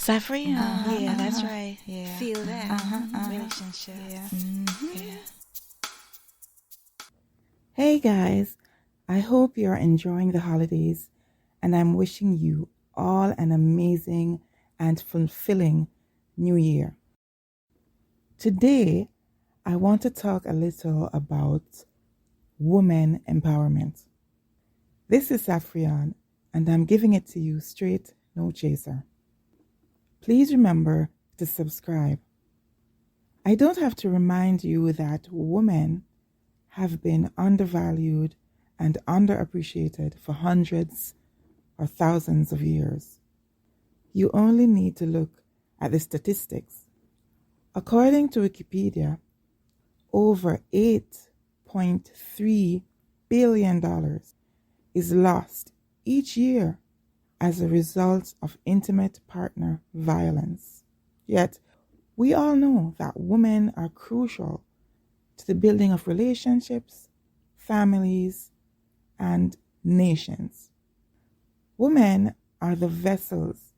Saffrion. Yeah, that's Uh-huh. right. Yeah. Feel that relationship. Yeah. Yeah. Hey guys, I hope you're enjoying the holidays and I'm wishing you all an amazing and fulfilling new year. Today, I want to talk a little about women empowerment. This is Saffrion and I'm giving it to you straight, no chaser. Please remember to subscribe. I don't have to remind you that women have been undervalued and underappreciated for hundreds or thousands of years. You only need to look at the statistics. According to Wikipedia, over $8.3 billion is lost each year as a result of intimate partner violence. Yet, we all know that women are crucial to the building of relationships, families, and nations. Women are the vessels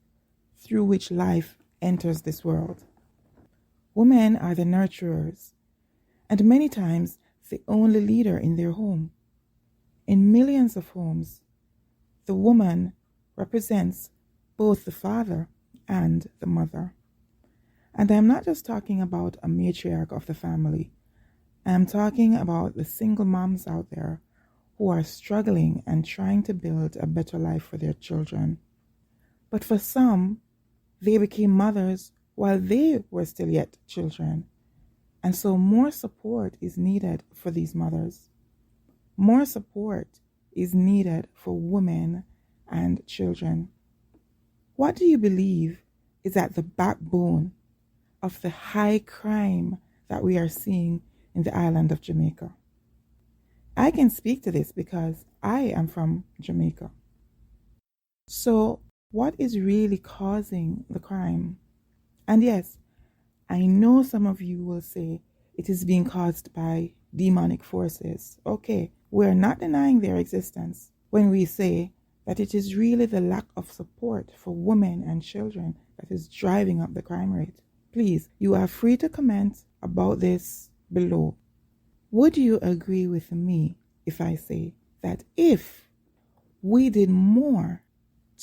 through which life enters this world. Women are the nurturers, and many times the only leader in their home. In millions of homes, the woman represents both the father and the mother. And I'm not just talking about a matriarch of the family. I'm talking about the single moms out there who are struggling and trying to build a better life for their children. But for some, they became mothers while they were still yet children. And so more support is needed for these mothers. More support is needed for women and children. What do you believe is at the backbone of the high crime that we are seeing in the island of Jamaica? I can speak to this because I am from Jamaica. So, what is really causing the crime? And yes, I know some of you will say it is being caused by demonic forces. Okay, we're not denying their existence when we say that it is really the lack of support for women and children that is driving up the crime rate. Please, you are free to comment about this below. Would you agree with me if I say that if we did more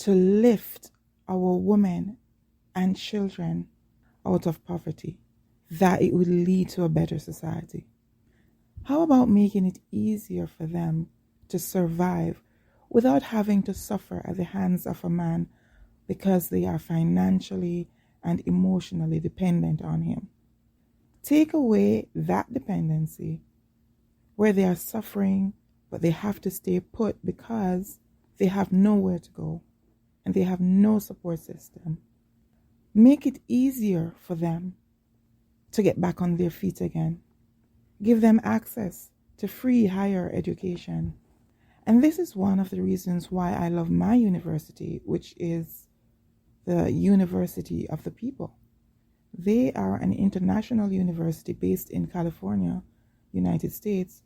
to lift our women and children out of poverty, that it would lead to a better society? How about making it easier for them to survive without having to suffer at the hands of a man because they are financially and emotionally dependent on him? Take away that dependency where they are suffering, but they have to stay put because they have nowhere to go and they have no support system. Make it easier for them to get back on their feet again. Give them access to free higher education. And this is one of the reasons why I love my university, which is the University of the People. They are an international university based in California, United States,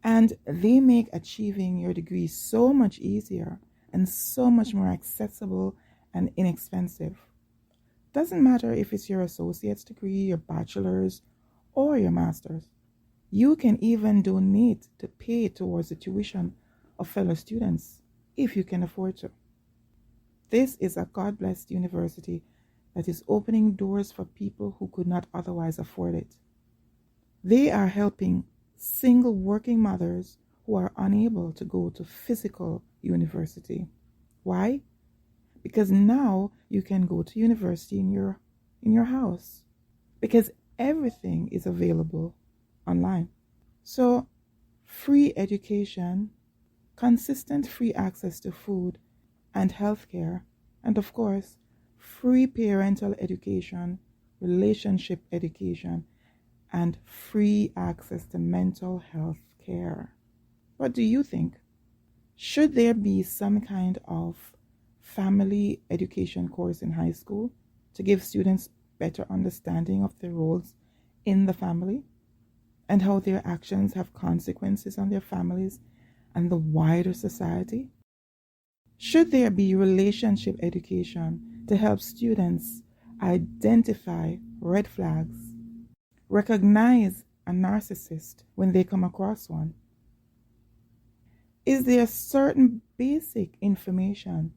and they make achieving your degree so much easier and so much more accessible and inexpensive. Doesn't matter if it's your associate's degree, your bachelor's, or your master's. You can even donate to pay towards the tuition of fellow students if you can afford to. This is a God-blessed university that is opening doors for people who could not otherwise afford it. They are helping single working mothers who are unable to go to physical university. Why? Because now you can go to university in your house, because everything is available online. So, free education, consistent free access to food and healthcare, and of course, free parental education, relationship education, and free access to mental health care. What do you think? Should there be some kind of family education course in high school to give students better understanding of their roles in the family and how their actions have consequences on their families and the wider society? Should there be relationship education to help students identify red flags, recognize a narcissist when they come across one? Is there certain basic information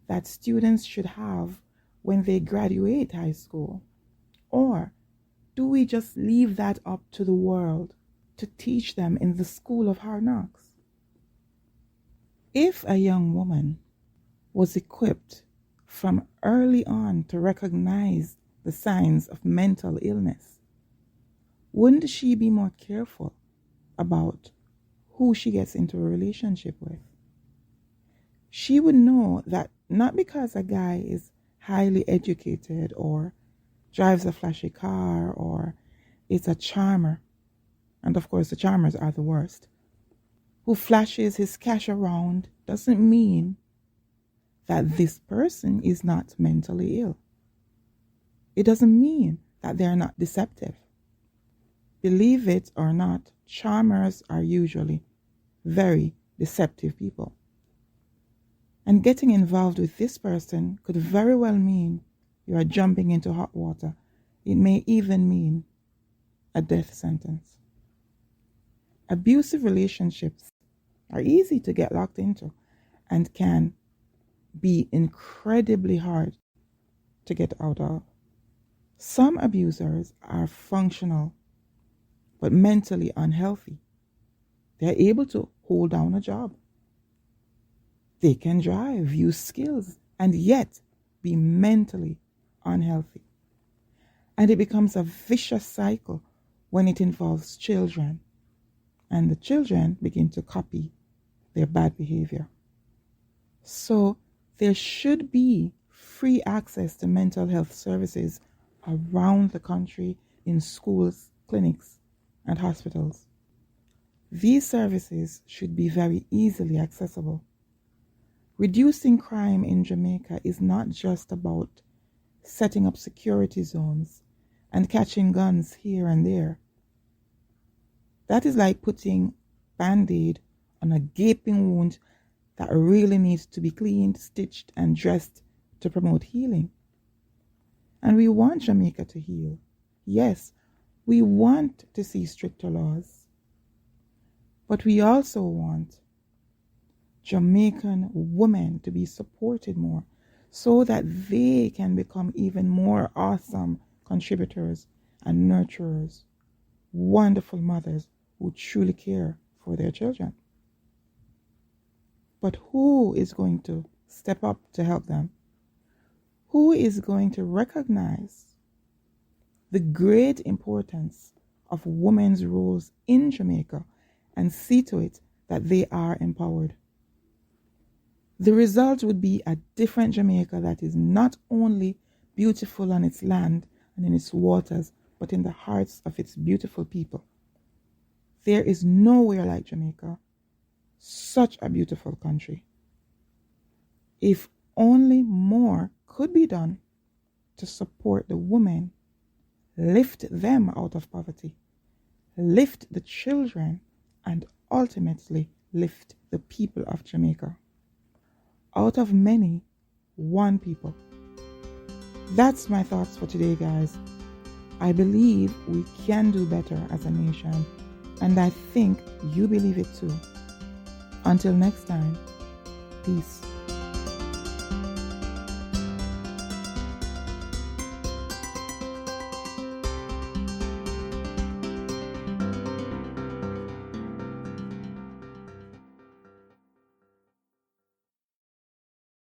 that students should have when they graduate high school? Or do we just leave that up to the world to teach them in the school of hard knocks? If a young woman was equipped from early on to recognize the signs of mental illness, wouldn't she be more careful about who she gets into a relationship with? She would know that not because a guy is highly educated or drives a flashy car or is a charmer, and of course the charmers are the worst, who flashes his cash around doesn't mean that this person is not mentally ill. It doesn't mean that they're not deceptive. Believe it or not, charmers are usually very deceptive people. And getting involved with this person could very well mean you are jumping into hot water. It may even mean a death sentence. Abusive relationships are easy to get locked into and can be incredibly hard to get out of. Some abusers are functional but mentally unhealthy. They're able to hold down a job. They can drive, use skills, and yet be mentally unhealthy. And it becomes a vicious cycle when it involves children, and the children begin to copy their bad behavior. So there should be free access to mental health services around the country in schools, clinics, and hospitals. These services should be very easily accessible. Reducing crime in Jamaica is not just about setting up security zones and catching guns here and there. That is like putting Band-Aid on a gaping wound that really needs to be cleaned, stitched, and dressed to promote healing. And we want Jamaica to heal. Yes, we want to see stricter laws. But we also want Jamaican women to be supported more so that they can become even more awesome contributors and nurturers, wonderful mothers who truly care for their children. But who is going to step up to help them? Who is going to recognize the great importance of women's roles in Jamaica and see to it that they are empowered? The result would be a different Jamaica that is not only beautiful on its land and in its waters, but in the hearts of its beautiful people. There is nowhere like Jamaica, such a beautiful country. If only more could be done to support the women, lift them out of poverty, lift the children, and ultimately lift the people of Jamaica. Out of many, one people. That's my thoughts for today, guys. I believe we can do better as a nation, and I think you believe it too. Until next time, peace.